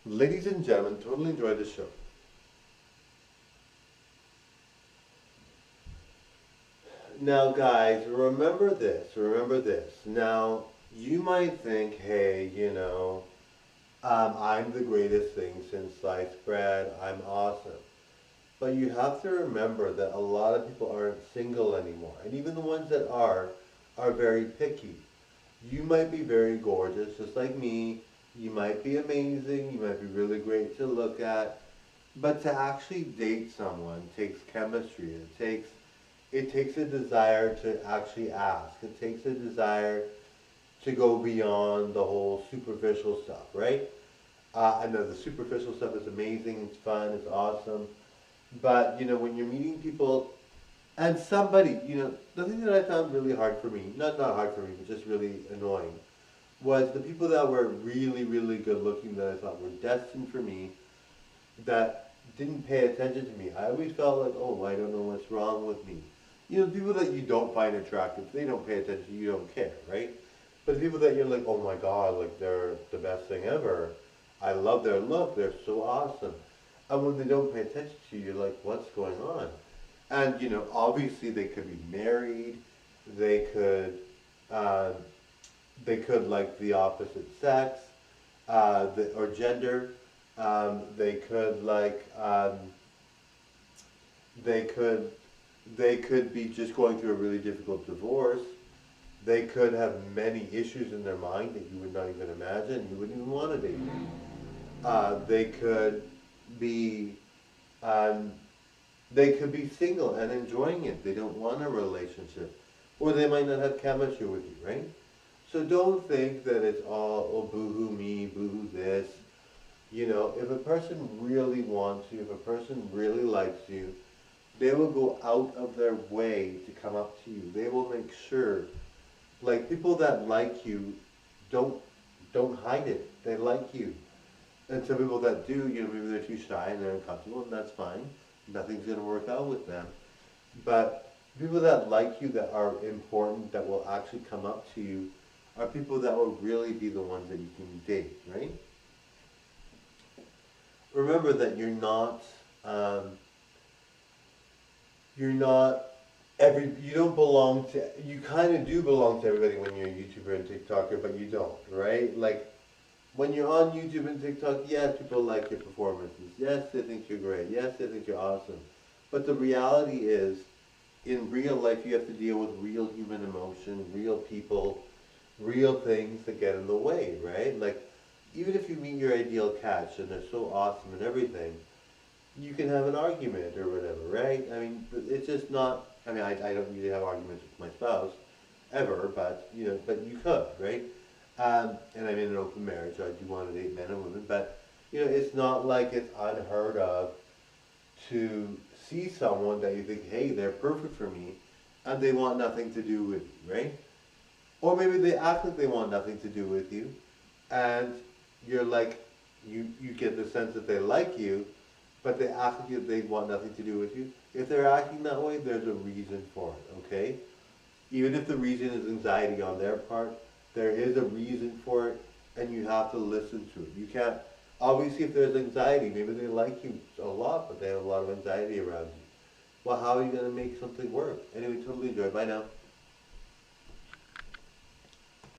Ladies and gentlemen, totally enjoyed the show. Now, guys, remember this. Remember this. Now, you might think, hey, I'm the greatest thing since sliced bread. I'm awesome. But you have to remember that a lot of people aren't single anymore. And even the ones that are very picky. You might be very gorgeous, just like me. You might be amazing. You might be really great to look at. But to actually date someone takes chemistry. It takes a desire to actually ask. It takes a desire to go beyond the whole superficial stuff, right? I know the superficial stuff is amazing, it's fun, it's awesome. But, when you're meeting people and somebody, the thing that I found really hard for me, not hard for me, but just really annoying, was the people that were really, really good looking that I thought were destined for me that didn't pay attention to me. I always felt like, oh, I don't know what's wrong with me. People that you don't find attractive, they don't pay attention, you don't care, right? But the people that you're like, oh my God, like they're the best thing ever. I love their look, they're so awesome. And when they don't pay attention to you, you're like, what's going on? And, obviously they could be married, they could, uh, they could like the opposite sex, or gender. They could they could, they could be just going through a really difficult divorce. They could have many issues in their mind that you would not even imagine. You wouldn't even want to date them. They could be, um, they could be single and enjoying it. They don't want a relationship, or they might not have chemistry with you, right? So don't think that it's all, oh, boo-hoo me, boo-hoo this. If a person really wants you, if a person really likes you, they will go out of their way to come up to you. They will make sure, like people that like you, don't don't hide it. They like you. And some people that do, maybe they're too shy and they're uncomfortable, and that's fine. Nothing's gonna work out with them. But people that like you, that are important, that will actually come up to you, are people that will really be the ones that you can date, right? Remember that um, you're not you don't belong to, you kind of do belong to everybody when you're a YouTuber and TikToker, but you don't, right? Like, when you're on YouTube and TikTok, yes, people like your performances. Yes, they think you're great. Yes, they think you're awesome. But the reality is, in real life, you have to deal with real human emotion, real people, real things that get in the way, right? Like, even if you meet your ideal catch and they're so awesome and everything, you can have an argument or whatever, right? I mean, it's just not, I don't usually have arguments with my spouse, ever, but, but you could, right? And I'm in an open marriage, so I do want to date men and women, but, it's not like it's unheard of to see someone that you think, hey, they're perfect for me, and they want nothing to do with you, right? Or maybe they act like they want nothing to do with you, and you're like, you get the sense that they like you, but they act like they want nothing to do with you. If they're acting that way, there's a reason for it, okay? Even if the reason is anxiety on their part, there is a reason for it, and you have to listen to it. You can't, obviously if there's anxiety, maybe they like you a lot, but they have a lot of anxiety around you. Well, how are you going to make something work? Anyway, totally enjoy. Bye now.